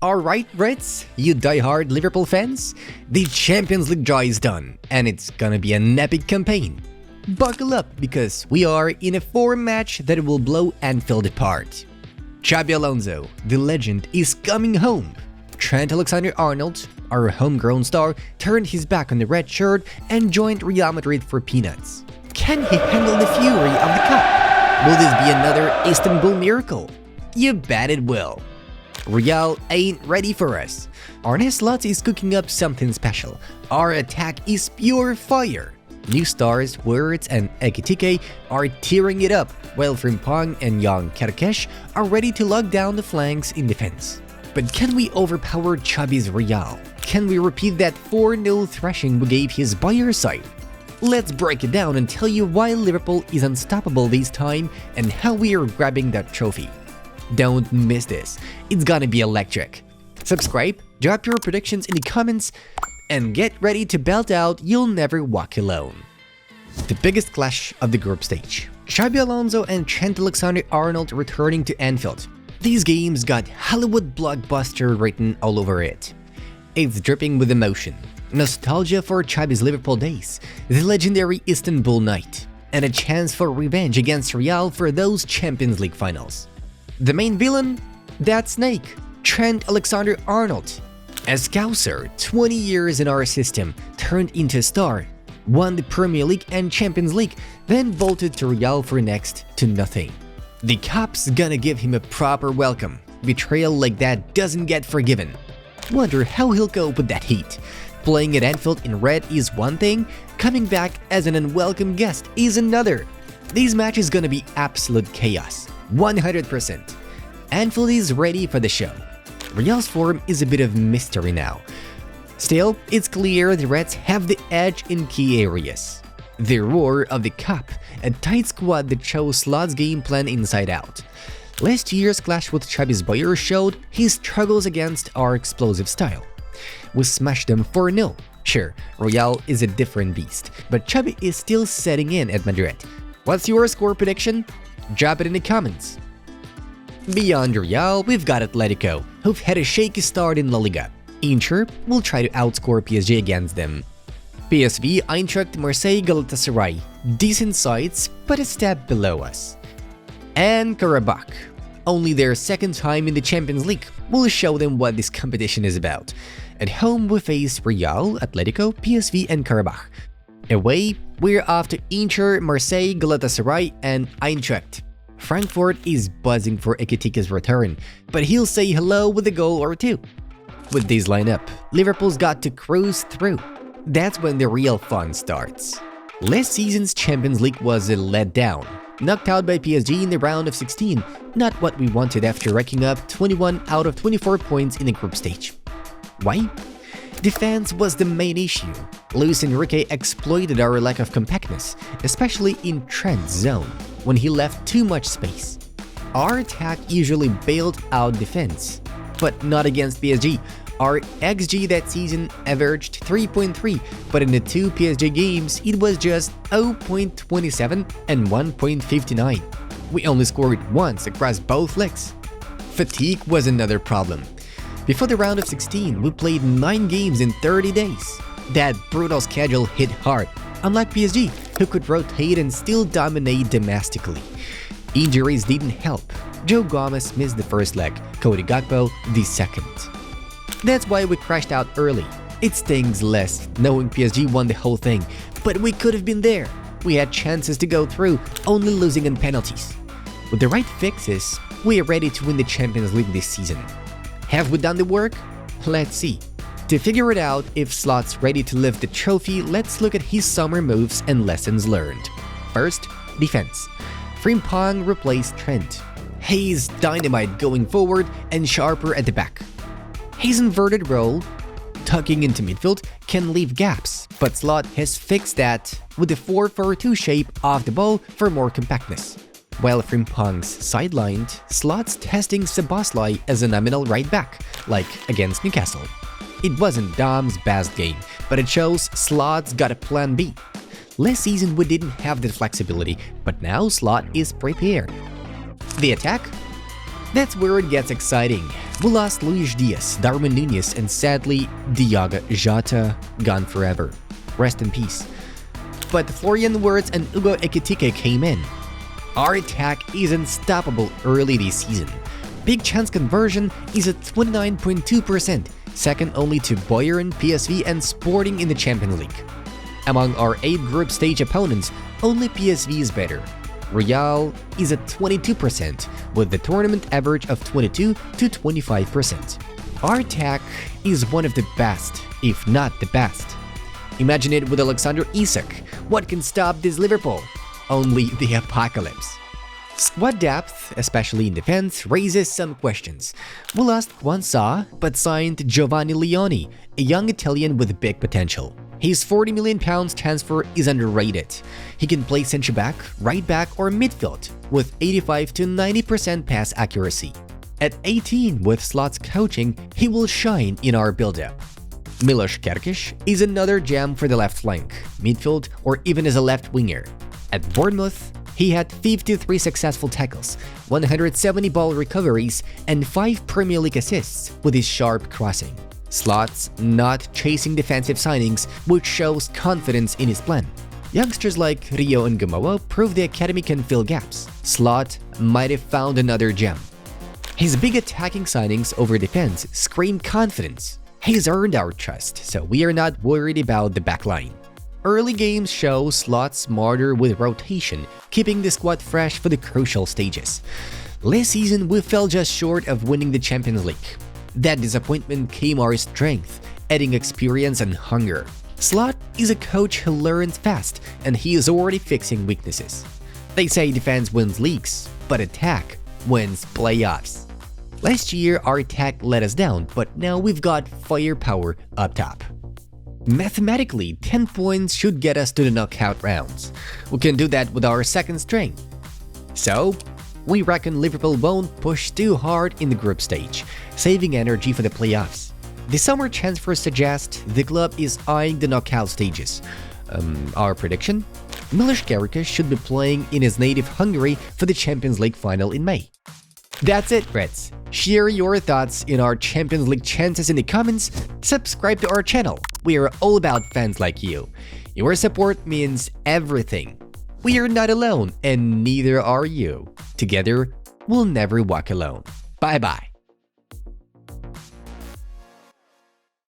Alright, Reds, you die-hard Liverpool fans, the Champions League joy is done, and it's gonna be an epic campaign. Buckle up, because we are in a four match that will blow Anfield apart. Xabi Alonso, the legend, is coming home. Trent Alexander-Arnold, our homegrown star, turned his back on the red shirt and joined Real Madrid for peanuts. Can he handle the fury of the cup? Will this be another Istanbul miracle? You bet it will. Real ain't ready for us. Arne Slot is cooking up something special. Our attack is pure fire. New stars Wirtz and Ekitike are tearing it up, while Frimpong and young Kerkez are ready to lock down the flanks in defense. But can we overpower Xabi's Real? Can we repeat that 4-0 thrashing we gave his Bayern side? Let's break it down and tell you why Liverpool is unstoppable this time and how we are grabbing that trophy. Don't miss this, it's gonna be electric. Subscribe, drop your predictions in the comments, and get ready to belt out You'll Never Walk Alone. The biggest clash of the group stage. Xabi Alonso and Trent Alexander-Arnold returning to Anfield. These games got Hollywood blockbuster written all over it. It's dripping with emotion, nostalgia for Xabi's Liverpool days, the legendary Istanbul night, and a chance for revenge against Real for those Champions League finals. The main villain? That snake, Trent Alexander-Arnold. A Scouser, 20 years in our system, turned into a star, won the Premier League and Champions League, then bolted to Real for next to nothing. The cop's gonna give him a proper welcome. Betrayal like that doesn't get forgiven. Wonder how he'll cope with that heat. Playing at Anfield in red is one thing, coming back as an unwelcome guest is another. This match is gonna be absolute chaos. 100%. Anfield is ready for the show. Real's form is a bit of mystery now. Still, it's clear the Reds have the edge in key areas. The roar of the cup, a tight squad that shows Slot's game plan inside out. Last year's clash with Xabi's Bayern showed his struggles against our explosive style. We smashed them 4-0. Sure, Real is a different beast, but Xabi is still setting in at Madrid. What's your score prediction? Drop it in the comments. Beyond Real, we've got Atletico, who've had a shaky start in La Liga. Inter will try to outscore PSG against them. PSV, Eintracht, Marseille, Galatasaray. Decent sides, but a step below us. And Karabakh. Only their second time in the Champions League will show them what this competition is about. At home, we face Real, Atletico, PSV, and Karabakh. Away, we're off to Inter, Marseille, Galatasaray, and Eintracht. Frankfurt is buzzing for Ekitike's return, but he'll say hello with a goal or two. With this lineup, Liverpool's got to cruise through. That's when the real fun starts. Last season's Champions League was a letdown. Knocked out by PSG in the round of 16, not what we wanted after racking up 21 out of 24 points in the group stage. Why? Defense was the main issue. Luis Enrique exploited our lack of compactness, especially in Trent's zone, when he left too much space. Our attack usually bailed out defense, but not against PSG. Our XG that season averaged 3.3, but in the two PSG games, it was just 0.27 and 1.59. We only scored once across both legs. Fatigue was another problem. Before the round of 16, we played 9 games in 30 days. That brutal schedule hit hard, unlike PSG, who could rotate and still dominate domestically. Injuries didn't help. Joe Gomez missed the first leg, Cody Gakpo the second. That's why we crashed out early. It stings less knowing PSG won the whole thing, but we could have been there. We had chances to go through, only losing in penalties. With the right fixes, we are ready to win the Champions League this season. Have we done the work? Let's see. To figure it out if Slot's ready to lift the trophy, let's look at his summer moves and lessons learned. First, defense. Frimpong replaced Trent. He's dynamite going forward and sharper at the back. His inverted role, tucking into midfield, can leave gaps, but Slot has fixed that with the 4-4-2 shape off the ball for more compactness. While Frimpong's sidelined, Slot's testing Szoboszlai as a nominal right back, like against Newcastle. It wasn't Dom's best game, but it shows Slot's got a plan B. Last season we didn't have that flexibility, but now Slot is prepared. The attack? That's where it gets exciting. We lost Luis Diaz, Darwin Nunez, and sadly, Diogo Jota gone forever. Rest in peace. But Florian Wirtz and Ekitike came in. Our attack is unstoppable early this season. Big chance conversion is at 29.2%, second only to Bayern, PSV, and Sporting in the Champions League. Among our 8 group stage opponents, only PSV is better. Real is at 22%, with the tournament average of 22 to 25%. Our attack is one of the best, if not the best. Imagine it with Isak. What can stop this Liverpool? Only the apocalypse. Squad depth, especially in defense, raises some questions. We lost Juan Sa, but signed Giovanni Leoni, a young Italian with big potential. His £40 million transfer is underrated. He can play centre-back, right-back, or midfield, with 85 to 90% pass accuracy. At 18, with Slot's coaching, he will shine in our build-up. Kerkez is another gem for the left flank, midfield, or even as a left winger. At Bournemouth, he had 53 successful tackles, 170 ball recoveries, and 5 Premier League assists with his sharp crossing. Slot's not chasing defensive signings, which shows confidence in his plan. Youngsters like Rio and Gumoa prove the academy can fill gaps. Slot might have found another gem. His big attacking signings over defense scream confidence. He's earned our trust, so we are not worried about the backline. Early games show Slot smarter with rotation, keeping the squad fresh for the crucial stages. Last season, we fell just short of winning the Champions League. That disappointment came our strength, adding experience and hunger. Slot is a coach who learns fast, and he is already fixing weaknesses. They say defense wins leagues, but attack wins playoffs. Last year, our attack let us down, but now we've got firepower up top. Mathematically, 10 points should get us to the knockout rounds. We can do that with our second string. So, we reckon Liverpool won't push too hard in the group stage, saving energy for the playoffs. The summer transfers suggest the club is eyeing the knockout stages. Our prediction? Kerkez should be playing in his native Hungary for the Champions League final in May. That's it, friends. Share your thoughts in our Champions League chances in the comments, subscribe to our channel. We are all about fans like you. Your support means everything. We are not alone, and neither are you. Together, we'll never walk alone. Bye-bye.